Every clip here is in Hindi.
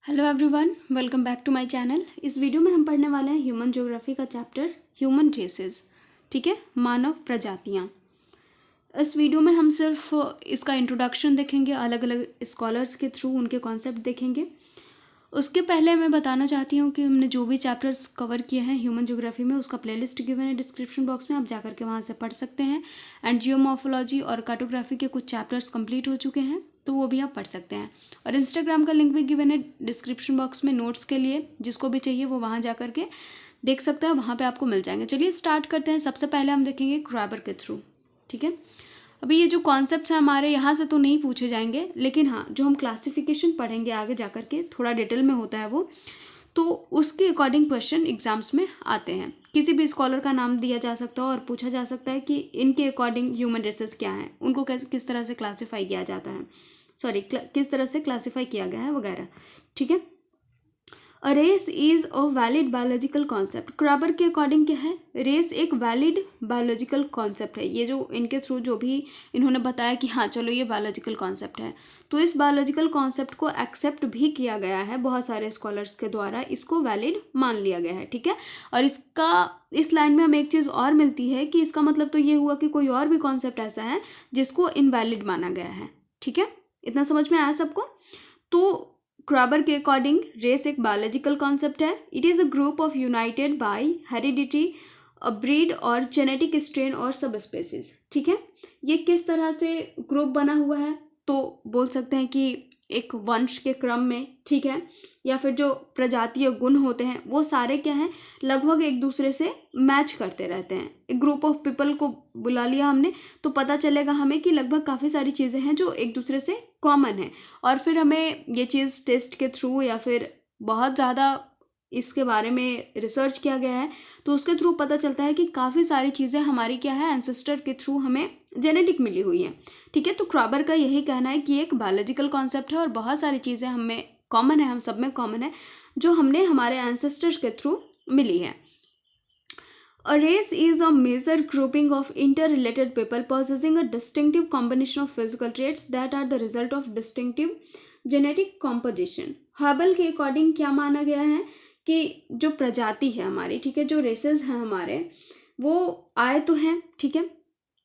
Hello everyone, welcome back to my channel. इस वीडियो में हम पढ़ने वाले हैं ह्यूमन ज्योग्राफी का चैप्टर ह्यूमन रेसेस। ठीक है, मानव प्रजातियां। इस वीडियो में हम सिर्फ इसका इंट्रोडक्शन देखेंगे, अलग अलग स्कॉलर्स के थ्रू उनके कॉन्सेप्ट देखेंगे। उसके पहले मैं बताना चाहती हूँ कि हमने जो भी चैप्टर्स कवर किए हैं ह्यूमन ज्योग्राफी में, उसका प्लेलिस्ट गिवन है डिस्क्रिप्शन बॉक्स में, आप जाकर के वहाँ से पढ़ सकते हैं। एंड जियोमॉर्फोलॉजी और कार्टोग्राफी के कुछ चैप्टर्स कंप्लीट हो चुके हैं, तो वो भी आप पढ़ सकते हैं। और इंस्टाग्राम का लिंक भी गिवन है डिस्क्रिप्शन बॉक्स में नोट्स के लिए, जिसको भी चाहिए वो वहाँ जा करके देख सकते हैं, वहाँ पे आपको मिल जाएंगे। चलिए स्टार्ट करते हैं। सबसे पहले हम देखेंगे क्रैबर के थ्रू। ठीक है, अभी ये जो कॉन्सेप्ट्स हैं हमारे यहाँ से तो नहीं पूछे जाएंगे, लेकिन हाँ जो हम क्लासिफिकेशन पढ़ेंगे आगे जा करके, थोड़ा डिटेल में होता है वो, तो उसके अकॉर्डिंग क्वेश्चन एग्जाम्स में आते हैं। किसी भी स्कॉलर का नाम दिया जा सकता है और पूछा जा सकता है कि इनके अकॉर्डिंग ह्यूमन रेसेस क्या हैं, उनको किस तरह से क्लासीफाई किया जाता है, किस तरह से क्लासीफाई किया गया है वगैरह। ठीक है, a race is a valid biological concept. Kroeber के अकॉर्डिंग क्या है, रेस एक वैलिड बायोलॉजिकल कॉन्सेप्ट है। ये जो इनके थ्रू जो भी इन्होंने बताया कि हाँ चलो ये बायोलॉजिकल कॉन्सेप्ट है, तो इस बायोलॉजिकल कॉन्सेप्ट को एक्सेप्ट भी किया गया है बहुत सारे स्कॉलर्स के द्वारा, इसको वैलिड मान लिया गया है। ठीक है, और इस लाइन में हमें एक चीज़ और मिलती है कि इसका मतलब तो ये हुआ कि कोई और भी कॉन्सेप्ट ऐसा है जिसको इनवैलिड माना गया है। ठीक है, इतना समझ में आया सबको। तो क्रैबर के अकॉर्डिंग रेस एक बायोलॉजिकल कॉन्सेप्ट है। It is a group of united by heredity, a breed और जेनेटिक स्ट्रेन और सब स्पेसीज। ठीक है, ये किस तरह से ग्रुप बना हुआ है, तो बोल सकते हैं कि एक वंश के क्रम में, ठीक है, या फिर जो प्रजातीय गुण होते हैं वो सारे क्या हैं, लगभग एक दूसरे से मैच करते रहते हैं। एक ग्रुप ऑफ पीपल को बुला लिया हमने तो पता चलेगा हमें कि लगभग काफ़ी सारी चीज़ें हैं जो एक दूसरे से कॉमन है। और फिर हमें ये चीज़ टेस्ट के थ्रू या फिर बहुत ज़्यादा इसके बारे में रिसर्च किया गया है, तो उसके थ्रू पता चलता है कि काफ़ी सारी चीज़ें हमारी क्या है, एंसेस्टर के थ्रू हमें जेनेटिक मिली हुई हैं। ठीक है, तो क्रैबर का यही कहना है कि एक बायोलॉजिकल कॉन्सेप्ट है और बहुत सारी चीज़ें हमें कॉमन है, हम सब में कॉमन है, जो हमने हमारे एंसेस्टर्स के थ्रू मिली है। A race is a major grouping of interrelated people possessing a distinctive combination of physical traits that are the result of distinctive genetic composition. Herbal के अकॉर्डिंग क्या माना गया है कि जो प्रजाति है हमारी, ठीक है, जो रेसेस हैं हमारे, वो आए तो हैं, ठीक है,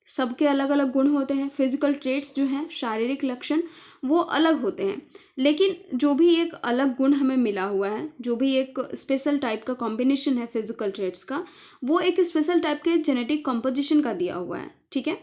सबके अलग अलग गुण होते हैं, फिजिकल ट्रेट्स जो हैं, शारीरिक लक्षण, वो अलग होते हैं, लेकिन जो भी एक अलग गुण हमें मिला हुआ है, जो भी एक स्पेशल टाइप का कॉम्बिनेशन है फिजिकल ट्रेट्स का, वो एक स्पेशल टाइप के जेनेटिक कंपोजिशन का दिया हुआ है। ठीक है,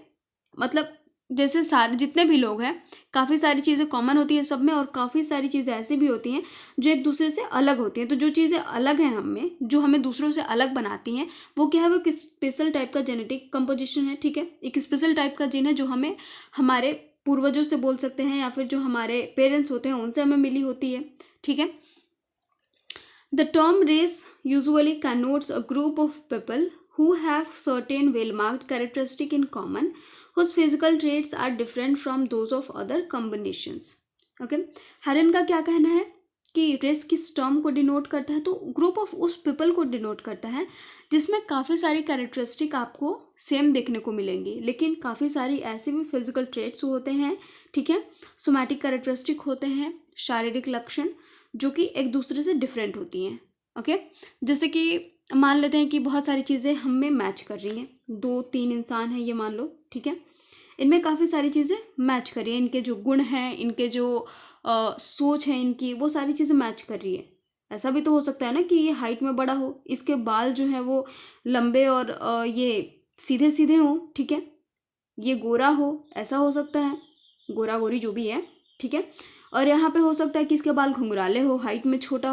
मतलब जैसे सारे जितने भी लोग हैं, काफ़ी सारी चीज़ें कॉमन होती है सब में, और काफ़ी सारी चीज़ें ऐसी भी होती हैं जो एक दूसरे से अलग होती हैं। तो जो चीज़ें अलग हैं हम में, जो हमें दूसरों से अलग बनाती हैं, वो क्या है, वो एक स्पेशल टाइप का जेनेटिक कंपोजिशन है। ठीक है, एक स्पेशल टाइप का जीन है जो हमें हमारे पूर्वजों से बोल सकते हैं, या फिर जो हमारे पेरेंट्स होते हैं उनसे हमें मिली होती है। ठीक है, the term race usually connotes a group of people who have certain well-marked characteristics in common, whose physical traits are different from those of other combinations. Okay, हेरन का क्या कहना है कि रेस किस टर्म को डिनोट करता है, तो ग्रुप ऑफ उस पीपल को डिनोट करता है जिसमें काफ़ी सारी कैरेक्टरिस्टिक आपको सेम देखने को मिलेंगी, लेकिन काफ़ी सारी ऐसे भी फिजिकल ट्रेट्स होते हैं, ठीक है, सोमैटिक कैरेक्टरिस्टिक होते हैं, शारीरिक लक्षण, जो कि एक दूसरे से डिफरेंट होती हैं। ओके, जैसे कि मान लेते हैं कि बहुत सारी चीज़ें हम में मैच कर रही हैं, 2-3 इंसान हैं ये मान लो, ठीक है, इनमें काफ़ी सारी चीज़ें मैच कर रही हैं, इनके जो गुण हैं, इनके जो सोच है इनकी, वो सारी चीज़ें मैच कर रही है। ऐसा भी तो हो सकता है ना कि ये हाइट में बड़ा हो, इसके बाल जो हैं वो लंबे और ये सीधे सीधे हों, ठीक है, ये गोरा हो, ऐसा हो सकता है, गोरा गोरी जो भी है, ठीक है, और यहाँ पे हो सकता है कि इसके बाल घुंघराले हो, हाइट में छोटा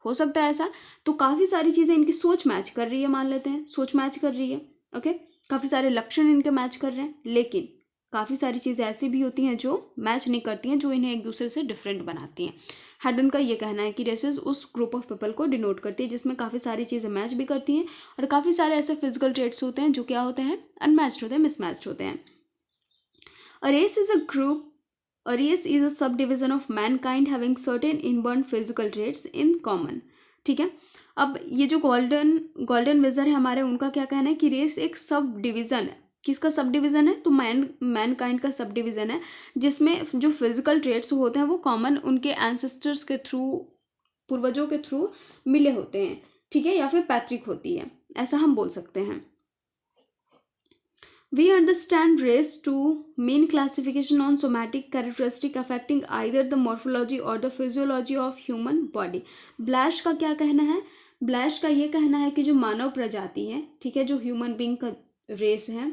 हो सकता है ऐसा। तो काफ़ी सारी चीज़ें, इनकी सोच मैच कर रही है, मान लेते हैं सोच मैच कर रही है। ओके, काफ़ी सारे लक्षण इनके मैच कर रहे हैं, लेकिन काफ़ी सारी चीज़ें ऐसी भी होती हैं जो मैच नहीं करती हैं, जो इन्हें एक दूसरे से डिफरेंट बनाती हैं। हैडन का ये कहना है कि रेसेस उस ग्रुप ऑफ पीपल को डिनोट करती है जिसमें काफ़ी सारी चीज़ें मैच भी करती हैं, और काफ़ी सारे ऐसे फिजिकल ट्रेट्स होते हैं जो क्या होते हैं, अनमैच्ड होते हैं, मिसमैच्ड होते हैं। A race is a group. A race is a subdivision of mankind having certain inborn physical traits in common. ठीक है, अब ये जो गोल्डन विजर है हमारे, उनका क्या कहना है कि रेस एक सब डिवीज़न है, किसका सब डिवीज़न है? तो मैनकाइंड का सब डिवीज़न है, जिसमें जो फिजिकल ट्रेट्स होते हैं वो कॉमन उनके एंसेस्टर्स के थ्रू, पूर्वजों के थ्रू मिले होते हैं, ठीक है, या फिर पैतृक होती है, ऐसा हम बोल सकते हैं। We understand race to mean classification on somatic characteristic affecting either the morphology or the physiology of human body. ब्लैश का क्या कहना है? ब्लैश का ये कहना है कि जो मानव प्रजाति है, ठीक है, जो ह्यूमन बींग का रेस है,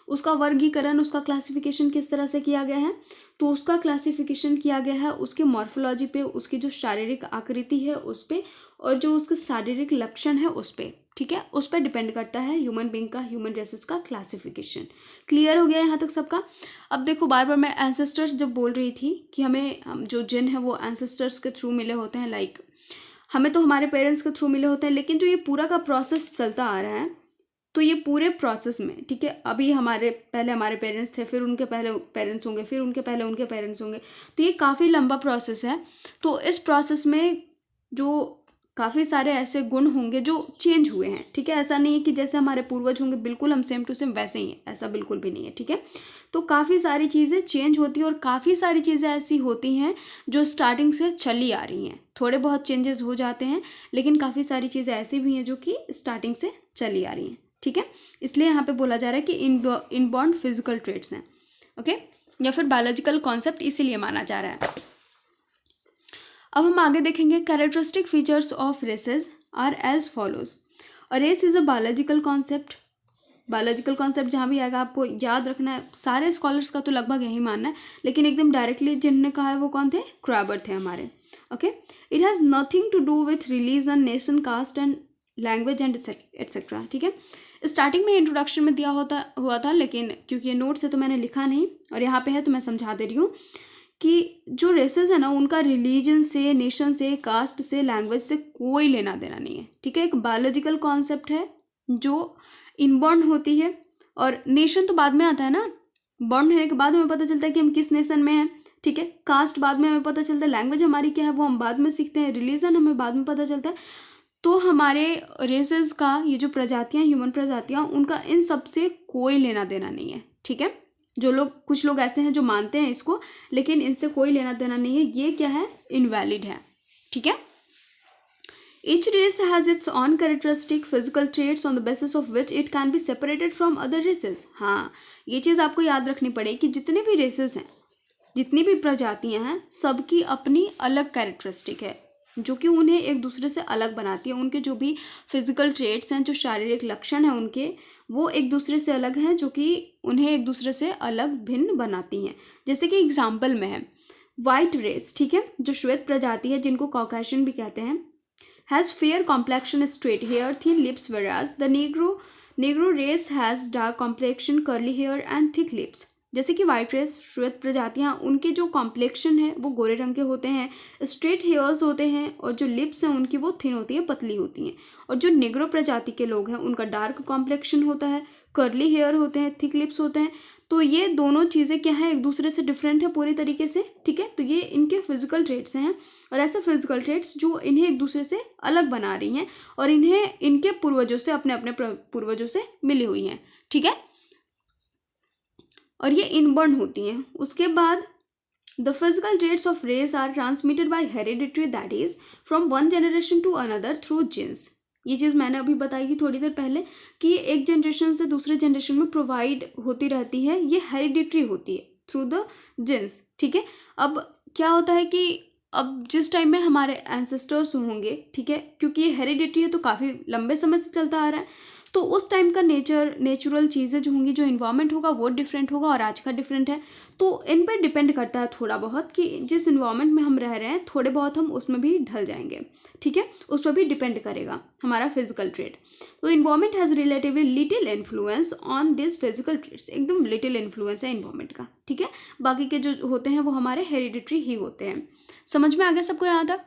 उसका वर्गीकरण, उसका क्लासिफिकेशन किस तरह से किया गया है? तो उसका क्लासिफिकेशन किया गया है उसके मॉर्फोलॉजी पे, उसकी जो शारीरिक आकृति है उस पे, और जो उसके शारीरिक लक्षण है उस पे, ठीक है, उस पर डिपेंड करता है ह्यूमन बींग का, ह्यूमन रेसेस का क्लासिफिकेशन। क्लियर हो गया यहाँ तक सबका? अब देखो, बार बार मैं एंसेस्टर्स जब बोल रही थी कि हमें जो जिन है वो एंसेस्टर्स के थ्रू मिले होते हैं, लाइक हमें तो हमारे पेरेंट्स के थ्रू मिले होते हैं, लेकिन जो ये पूरा का प्रोसेस चलता आ रहा है, तो ये पूरे प्रोसेस में, ठीक है, अभी पहले हमारे पेरेंट्स थे, फिर उनके पहले पेरेंट्स होंगे, फिर उनके पहले उनके पेरेंट्स होंगे, तो ये काफ़ी लंबा प्रोसेस है। तो इस प्रोसेस में जो काफ़ी सारे ऐसे गुण होंगे जो चेंज हुए हैं, ठीक है, ऐसा नहीं है कि जैसे हमारे पूर्वज होंगे बिल्कुल हम सेम टू सेम वैसे ही हैं, ऐसा बिल्कुल भी नहीं है, ठीक है। तो काफ़ी सारी चीज़ें चेंज होती हैं और काफ़ी सारी चीज़ें ऐसी होती हैं जो स्टार्टिंग से चली आ रही हैं। थोड़े बहुत चेंजेस हो जाते हैं, लेकिन काफ़ी सारी चीज़ें ऐसी भी हैं जो कि स्टार्टिंग से चली आ रही हैं, ठीक है। इसलिए यहाँ पे बोला जा रहा है कि इनबॉर्न फिजिकल ट्रेट्स हैं, ओके, या फिर बायोलॉजिकल कॉन्सेप्ट इसीलिए माना जा रहा है। अब हम आगे देखेंगे, characteristic features of races are as follows. A race is a biological concept. Biological concept जहाँ भी आएगा आपको याद रखना है, सारे स्कॉलर्स का तो लगभग यही मानना है, लेकिन एकदम डायरेक्टली जिन्होंने कहा है वो कौन थे? क्रॉबर थे हमारे, okay. It has nothing to do with religion, nation, caste and language and etcetera, ठीक है। स्टार्टिंग में इंट्रोडक्शन में दिया हुआ था, लेकिन क्योंकि ये नोट से तो मैंने लिखा नहीं और यहाँ पे है तो मैं समझा दे रही हूँ कि जो रेसेस है ना, उनका रिलीजन से, नेशन से, कास्ट से, लैंग्वेज से कोई लेना देना नहीं है, ठीक है। एक बायोलॉजिकल कॉन्सेप्ट है जो इनबॉर्न होती है, और नेशन तो बाद में आता है ना, बॉर्न होने के बाद हमें पता चलता है कि हम किस नेशन में हैं, ठीक है। कास्ट बाद में हमें पता चलता है, लैंग्वेज हमारी क्या है वो हम बाद में सीखते हैं, रिलीजन हमें बाद में पता चलता है। तो हमारे रेसेस का ये जो प्रजातियाँ, ह्यूमन प्रजातियाँ, उनका इन सब से कोई लेना देना नहीं है, ठीक है। कुछ लोग ऐसे हैं जो मानते हैं इसको, लेकिन इनसे कोई लेना देना नहीं है, ये क्या है? इनवैलिड है, ठीक है। Each race has its own characteristic physical traits on the basis of which it can be separated from other races. हाँ, ये चीज़ आपको याद रखनी पड़ेगी कि जितने भी रेसेस हैं, जितनी भी प्रजातियां हैं, सबकी अपनी अलग कैरेक्टरिस्टिक है जो कि उन्हें एक दूसरे से अलग बनाती है। उनके जो भी फिजिकल ट्रेट्स हैं, जो शारीरिक लक्षण हैं उनके, वो एक दूसरे से अलग हैं, जो कि उन्हें एक दूसरे से अलग भिन्न बनाती हैं। जैसे कि एग्जाम्पल में है वाइट रेस, ठीक है, जो श्वेत प्रजाति है, जिनको कॉकेशियन भी कहते हैं, has fair complexion, straight hair, thin lips, whereas the negro race has dark complexion, curly hair and thick lips. जैसे कि वाइट रेस, श्वेत प्रजातियाँ, उनके जो कॉम्प्लेक्शन है वो गोरे रंग के होते हैं, स्ट्रेट हेयर्स होते हैं, और जो लिप्स हैं उनकी वो थिन होती है, पतली होती हैं। और जो नेग्रो प्रजाति के लोग हैं उनका डार्क कॉम्प्लेक्शन होता है, कर्ली हेयर होते हैं, थिक लिप्स होते हैं। तो ये दोनों चीज़ें क्या हैं? एक दूसरे से डिफरेंट है पूरी तरीके से, ठीक है। तो ये इनके फिजिकल ट्रेट्स हैं, और ऐसे फिजिकल ट्रेट्स जो इन्हें एक दूसरे से अलग बना रही हैं और इन्हें इनके पूर्वजों से, अपने अपने पूर्वजों से मिली हुई हैं, ठीक है। और ये इनबॉर्न होती हैं। उसके बाद the physical traits of race are transmitted by hereditary, that is from one generation to another through genes. ये चीज़ मैंने अभी बताई थी थोड़ी देर पहले कि एक जनरेशन से दूसरे जनरेशन में प्रोवाइड होती रहती है, ये हेरिडिटरी होती है थ्रू द जीन्स, ठीक है। अब क्या होता है कि अब जिस टाइम में हमारे एंसेस्टर्स होंगे, ठीक है, क्योंकि ये हेरिडिटरी है तो काफ़ी लंबे समय से चलता आ रहा है, तो उस टाइम का नेचुरल चीज़ें जो होंगी, जो इन्वायरमेंट होगा वो डिफरेंट होगा और आज का डिफरेंट है। तो इन पर डिपेंड करता है थोड़ा बहुत कि जिस इन्वायरमेंट में हम रह रहे हैं थोड़े बहुत हम उसमें भी ढल जाएंगे, ठीक है। उस पर भी डिपेंड करेगा हमारा फिजिकल ट्रेट। तो environment has relatively little influence on this physical traits, एकदम लिटिल इन्फ्लुएंस है इन्वायरमेंट का, ठीक है। बाकी के जो होते हैं वो हमारे हेरिडिटरी ही होते हैं। समझ में आ गया सबको यहाँ तक?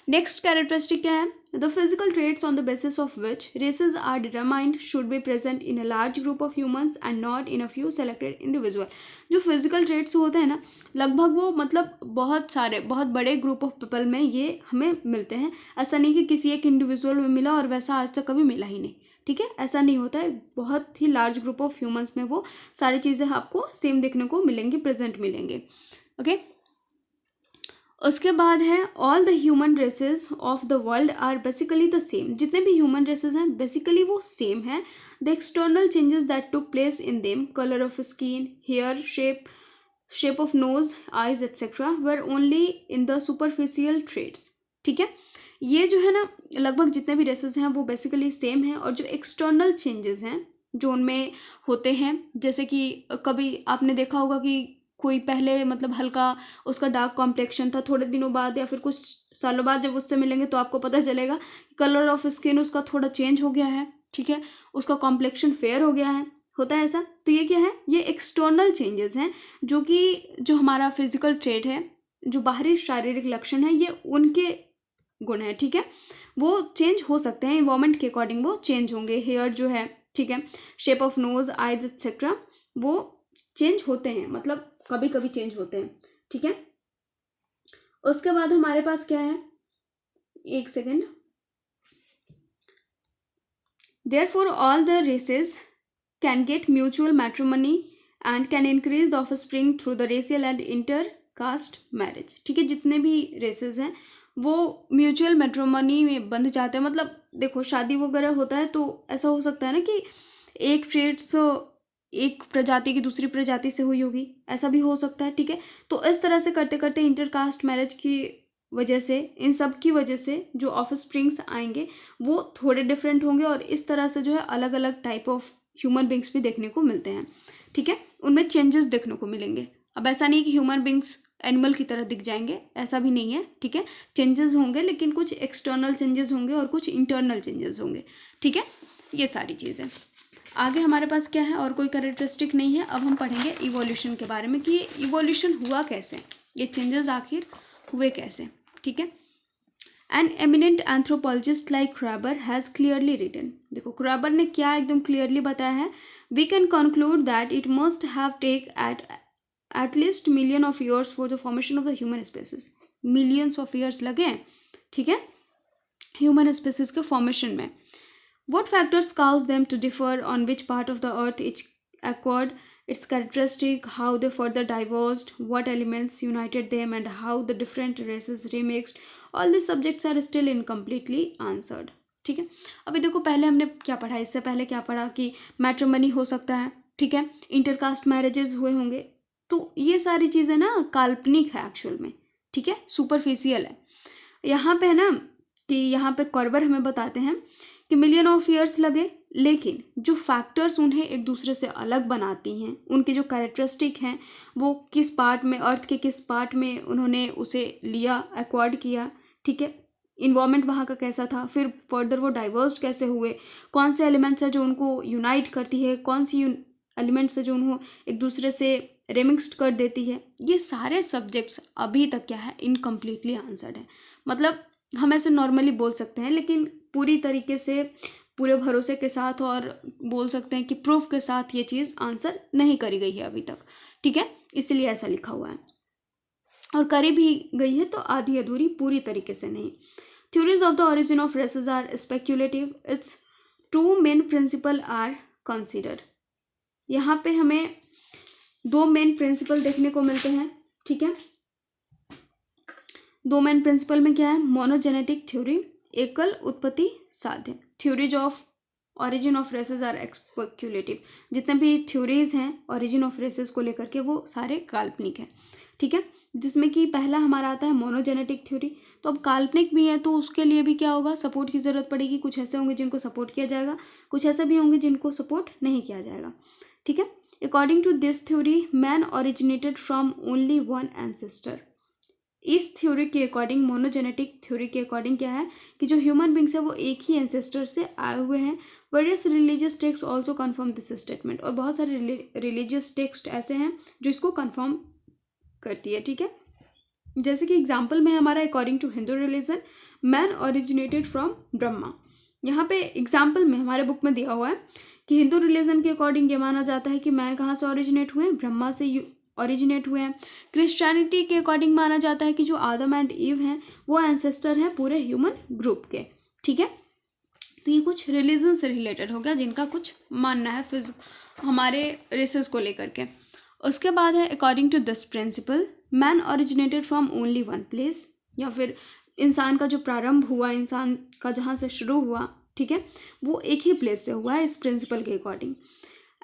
नेक्स्ट कैरेक्टरिस्टिक क्या है? The physical traits on the basis of which races are determined should be present in a large group of humans and not in a few selected individual. जो फिजिकल ट्रेट्स होते हैं ना, लगभग वो मतलब बहुत बड़े ग्रुप ऑफ पीपल में ये हमें मिलते हैं। ऐसा नहीं कि किसी एक इंडिविजुअल में मिला और वैसा आज तक कभी मिला ही नहीं, ठीक है, ऐसा नहीं होता है। बहुत ही लार्ज ग्रुप ऑफ ह्यूमंस में वो सारी चीज़ें आपको सेम देखने को मिलेंगी, प्रेजेंट मिलेंगे। ओके, उसके बाद है all the human races of the world are basically the same. जितने भी ह्यूमन रेसेस हैं बेसिकली वो सेम है। The external changes that took place in them, colour of skin, hair shape of nose, eyes etcetera, were only in the superficial traits. ठीक है, ये जो है ना लगभग जितने भी रेसेस हैं वो बेसिकली सेम है। और जो एक्सटर्नल चेंजेस हैं जो उनमें होते हैं, जैसे कि कभी आपने देखा होगा कि कोई पहले मतलब हल्का उसका डार्क कॉम्प्लेक्शन था, थोड़े दिनों बाद या फिर कुछ सालों बाद जब उससे मिलेंगे तो आपको पता चलेगा कलर ऑफ स्किन उसका थोड़ा चेंज हो गया है। ठीक है, उसका कॉम्प्लेक्शन फेयर हो गया है, होता है ऐसा। तो ये क्या है, ये एक्सटर्नल चेंजेस हैं जो कि जो हमारा फिजिकल ट्रेट है, जो बाहरी शारीरिक लक्षण है, ये उनके गुण है। ठीक है, वो चेंज हो सकते हैं, इन्वायरमेंट के अकॉर्डिंग वो चेंज होंगे। हेयर जो है, ठीक है, shape of nose, eyes etcetera, वो चेंज होते हैं, मतलब कभी कभी चेंज होते हैं। ठीक है, उसके बाद हमारे पास क्या है, एक second. Therefore, all the races can get mutual matrimony and can increase the offspring through the racial and intercaste marriage। ठीक है, जितने भी रेसेस हैं वो म्यूचुअल मैट्रिमोनी में बंध जाते हैं। मतलब देखो शादी वगैरह होता है तो ऐसा हो सकता है ना कि एक ट्रेड्स एक प्रजाति की दूसरी प्रजाति से हुई होगी, ऐसा भी हो सकता है। ठीक है, तो इस तरह से करते करते इंटरकास्ट मैरिज की वजह से, इन सब की वजह से जो ऑफस्प्रिंग्स आएंगे वो थोड़े डिफरेंट होंगे और इस तरह से जो है अलग अलग टाइप ऑफ ह्यूमन बींग्स भी देखने को मिलते हैं। ठीक है, उनमें चेंजेस देखने को मिलेंगे। अब ऐसा नहीं कि ह्यूमन बींग्स एनिमल की तरह दिख जाएंगे, ऐसा भी नहीं है। ठीक है, चेंजेस होंगे लेकिन कुछ एक्सटर्नल चेंजेस होंगे और कुछ इंटरनल चेंजेस होंगे। ठीक है, ये सारी चीज़ें। आगे हमारे पास क्या है, और कोई कैरेक्टरिस्टिक नहीं है। अब हम पढ़ेंगे इवोल्यूशन के बारे में कि ये इवोल्यूशन हुआ कैसे, ये चेंजेस आखिर हुए कैसे। ठीक है, an eminent anthropologist like Kroeber has clearly written. देखो क्रैबर ने क्या एकदम क्लियरली बताया है, we can conclude that it must have take at least million of years for the formation of the human species. Millions of years लगे हैं, ठीक है, ह्यूमन स्पेसीज के फॉर्मेशन में। What factors cause them to differ, on which part of the earth each acquired its characteristic, how they further diverged, what elements united them, and how the different races remixed, all these subjects are still incompletely answered। ठीक है, अभी देखो पहले हमने क्या पढ़ा, इससे पहले क्या पढ़ा कि मैट्रिमनी हो सकता है, ठीक है, इंटरकास्ट मैरिजेस हुए होंगे। तो ये सारी चीज़ें ना काल्पनिक है एक्चुअल में, ठीक है, सुपरफिशियल है। यहाँ पे है ना कि यहाँ पे क्रैबर हमें बताते हैं कि मिलियन ऑफ ईयर्स लगे, लेकिन जो फैक्टर्स उन्हें एक दूसरे से अलग बनाती हैं, उनके जो कैरेक्टरिस्टिक हैं, वो किस पार्ट में, अर्थ के किस पार्ट में उन्होंने उसे लिया, एक्वायर्ड किया, ठीक है, इन्वायरमेंट वहाँ का कैसा था, फिर फर्दर वो डाइवर्स कैसे हुए, कौन से एलिमेंट्स है जो उनको यूनाइट करती है, कौन सी एलिमेंट्स है जो उनको एक दूसरे से रेमिक्स्ड कर देती है, ये सारे सब्जेक्ट्स अभी तक क्या है, इनकम्प्लीटली आंसर्ड है। मतलब हम ऐसे नॉर्मली बोल सकते हैं लेकिन पूरी तरीके से पूरे भरोसे के साथ और बोल सकते हैं कि प्रूफ के साथ ये चीज़ आंसर नहीं करी गई है अभी तक। ठीक है, इसलिए ऐसा लिखा हुआ है, और करी भी गई है तो आधी अधूरी, पूरी तरीके से नहीं। Theories of the origin of races are speculative, it's two main principle are considered. यहाँ पे हमें दो मेन प्रिंसिपल देखने को मिलते हैं। ठीक है, दो मेन प्रिंसिपल में क्या है, मोनोजेनेटिक थ्योरी, एकल उत्पत्ति साध्य। Theories of origin of races are speculative. जितने भी थ्योरीज हैं ओरिजिन ऑफ रेसेस को लेकर के वो सारे काल्पनिक हैं। ठीक है, जिसमें कि पहला हमारा आता है मोनोजेनेटिक थ्योरी। तो अब काल्पनिक भी है तो उसके लिए भी क्या होगा, सपोर्ट की ज़रूरत पड़ेगी। कुछ ऐसे होंगे जिनको सपोर्ट किया जाएगा, कुछ ऐसे भी होंगे जिनको सपोर्ट नहीं किया जाएगा। ठीक है, according to this theory man originated from only one ancestor. इस थ्योरी के अकॉर्डिंग, मोनोजेनेटिक थ्योरी के अकॉर्डिंग क्या है कि जो ह्यूमन बींग्स है वो एक ही एंसेस्टर से आए हुए हैं। Various religious text also confirm this statement, और बहुत सारे रिलीजियस टेक्स्ट ऐसे हैं जो इसको कन्फर्म करती है। ठीक है, जैसे कि एग्जाम्पल में हमारा according to Hindu religion man originated from Brahma. यहाँ पे एग्जाम्पल में हमारे बुक में दिया हुआ है कि हिंदू रिलीजन के अकॉर्डिंग ये माना जाता है कि मैन कहाँ से ओरिजिनेट हुए हैं, ब्रह्मा से ओरिजिनेट हुए हैं। क्रिश्चियनिटी के अकॉर्डिंग माना जाता है कि जो आदम एंड ईव हैं वो एंसेस्टर हैं पूरे ह्यूमन ग्रुप के। ठीक है, तो ये कुछ रिलीजन से रिलेटेड हो गया, जिनका कुछ मानना है हमारे रेसेस को लेकर के। उसके बाद है according to this principle man originated from only one place, या फिर इंसान का जो प्रारंभ हुआ, इंसान का जहाँ से शुरू हुआ, ठीक है, वो एक ही प्लेस से हुआ है इस प्रिंसिपल के according.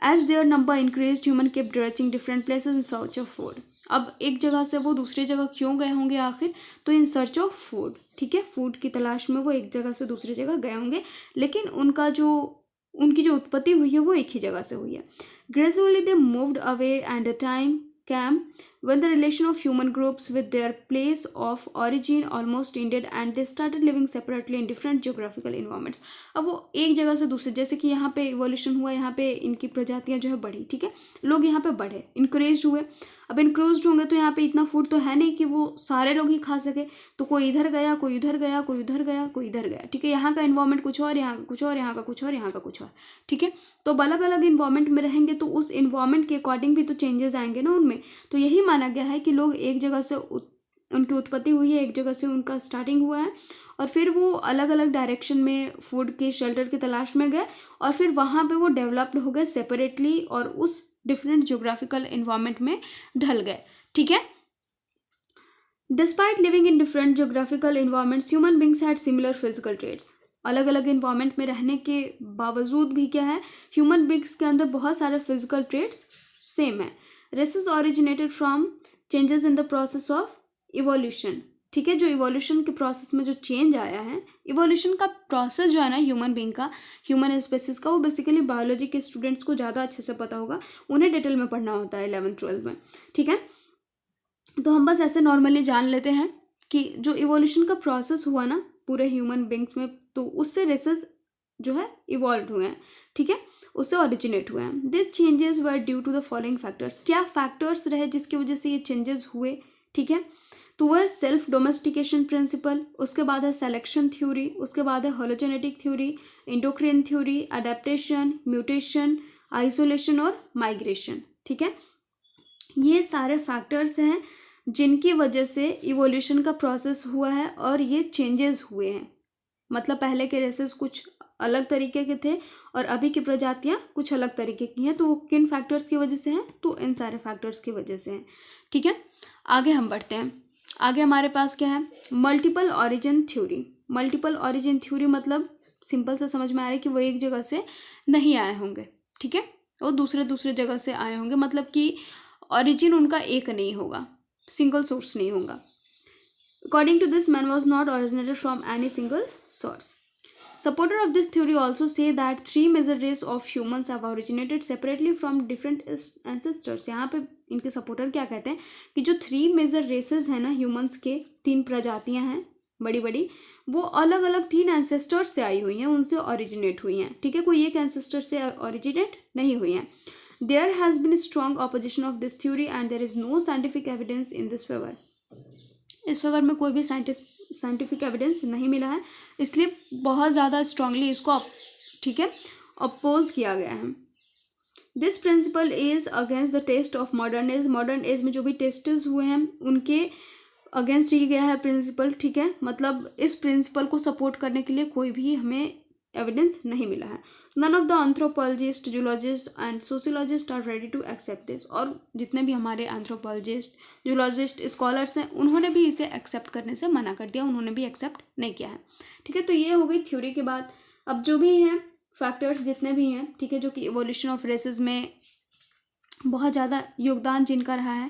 As their number increase human kept searching different places in search of food. अब एक जगह से वो दूसरी जगह क्यों गए होंगे आखिर, तो इन सर्च ऑफ फूड, ठीक है, फूड की तलाश में वो एक जगह से दूसरी जगह गए होंगे, लेकिन उनकी जो उत्पत्ति हुई है वो एक ही जगह से हुई है। Gradually they moved away and the time came when the relation of human groups with their place of origin almost ended and they started living separately in different geographical environments। अब वो एक जगह से दूसरे, जैसे कि यहाँ पे इवोल्यूशन हुआ, यहाँ पे इनकी प्रजातियाँ जो है बढ़ी, ठीक है, लोग यहाँ पे बढ़े, इंक्रीज हुए। अब इंक्रीज होंगे तो यहाँ पे इतना फूड तो है नहीं कि वो सारे लोग ही खा सके, तो कोई इधर गया, कोई उधर गया, कोई उधर गया, कोई इधर गया, ठीक है। यहाँ का इन्वायरमेंट कुछ और, यहाँ का कुछ और, यहाँ का कुछ और, यहाँ का कुछ और, ठीक है। तो अलग अलग इन्वायरमेंट में रहेंगे तो उस इन्वायरमेंट के अकॉर्डिंग भी तो चेंजेस आएंगे ना उनमें। तो यही माना गया है कि लोग एक जगह से उनकी उत्पत्ति हुई है, एक जगह से उनका स्टार्टिंग हुआ है, और फिर वो अलग अलग डायरेक्शन में फूड के शेल्टर की तलाश में गए, और फिर वहाँ पे वो डेवलप्ड हो गए सेपरेटली और उस डिफरेंट ज्योग्राफिकल इन्वायरमेंट में ढल गए, ठीक है। Despite living in different geographical environments human beings had similar physical traits. अलग अलग इन्वायरमेंट में रहने के बावजूद भी क्या है, ह्यूमन बींग्स के अंदर बहुत सारे फिजिकल ट्रेट्स सेम है। Races originated from changes in the process of evolution, ठीक है। जो इवोल्यूशन के प्रोसेस में जो चेंज आया है, इवोल्यूशन का प्रोसेस जो है ना ह्यूमन बींग का, ह्यूमन स्पेसिस का, वो बेसिकली बायोलॉजी के स्टूडेंट्स को ज़्यादा अच्छे से पता होगा, उन्हें डिटेल में पढ़ना होता है 11th-12th में, ठीक है। तो हम बस ऐसे नॉर्मली जान लेते हैं कि जो इवोल्यूशन का प्रोसेस हुआ ना पूरे ह्यूमन बींग्स में, तो उससे रेसेस जो है इवॉल्व हुए हैं, ठीक है, उससे ओरिजिनेट हुए हैं। This changes were due to the following factors. क्या फैक्टर्स रहे जिसकी वजह से ये चेंजेस हुए, ठीक है। तो वह है सेल्फ डोमेस्टिकेशन प्रिंसिपल, उसके बाद है सेलेक्शन थ्योरी, उसके बाद है hologenetic theory, endocrine theory, adaptation, mutation, isolation और माइग्रेशन, ठीक है। ये सारे फैक्टर्स हैं जिनकी वजह से इवोल्यूशन का प्रोसेस हुआ है और ये चेंजेस हुए हैं। मतलब पहले के रेसेस कुछ अलग तरीके के थे और अभी की प्रजातियां कुछ अलग तरीके की हैं। तो वो किन फैक्टर्स की वजह से हैं, तो इन सारे फैक्टर्स की वजह से हैं, ठीक है। आगे हम बढ़ते हैं। आगे हमारे पास क्या है, multiple origin theory. Multiple origin theory मतलब सिंपल से समझ में आ रहा है कि वो एक जगह से नहीं आए होंगे, ठीक है, वो दूसरे जगह से आए होंगे, मतलब कि ऑरिजिन उनका एक नहीं होगा, सिंगल सोर्स नहीं होगा। According to this man was not originated from any single source. Supporter of this theory also say that 3 major race of humans have originated separately from different ancestors। यहाँ पे इनके सपोर्टर क्या कहते हैं कि जो 3 मेजर रेसेस हैं ना ह्यूमंस के, 3 प्रजातियां हैं बड़ी बड़ी, वो अलग अलग 3 एंसेस्टर्स से आई हुई हैं, उनसे ओरिजिनेट हुई हैं, ठीक है, कोई एक एंसेस्टर से ओरिजिनेट नहीं हुई हैं। There has been strong opposition of this theory and there is no scientific evidence in this favor। इस फेवर में कोई भी साइंटिफिक एविडेंस नहीं मिला है, इसलिए बहुत ज़्यादा स्ट्रांगली इसको, ठीक है, अपोज किया गया है। This principle is against the test of modern age. Modern age में जो भी टेस्ट्स हुए हैं उनके अगेंस्ट ही गया है प्रिंसिपल, ठीक है। मतलब इस प्रिंसिपल को सपोर्ट करने के लिए कोई भी हमें एविडेंस नहीं मिला है। None of the anthropologist, zoologist and sociologist are ready to accept this. और जितने भी हमारे एंथ्रोपोलॉजिस्ट, जूलॉजिस्ट, स्कॉलर्स हैं, उन्होंने भी इसे एक्सेप्ट करने से मना कर दिया, उन्होंने भी एक्सेप्ट नहीं किया है, ठीक है। तो ये हो गई थ्योरी के बाद। अब जो भी हैं फैक्टर्स जितने भी हैं, ठीक है, जो कि इवोल्यूशन ऑफ रेसेस में बहुत ज़्यादा योगदान जिनका रहा है,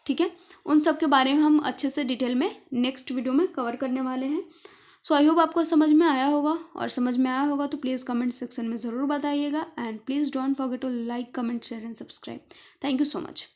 ठीक है, उन सब के बारे में हम अच्छे से डिटेल में नेक्स्ट वीडियो में कवर करने वाले हैं। सो आई होप आपको समझ में आया होगा, और समझ में आया होगा तो प्लीज़ कमेंट सेक्शन में ज़रूर बताइएगा, and please don't forget to like, comment, share and subscribe. Thank you so much.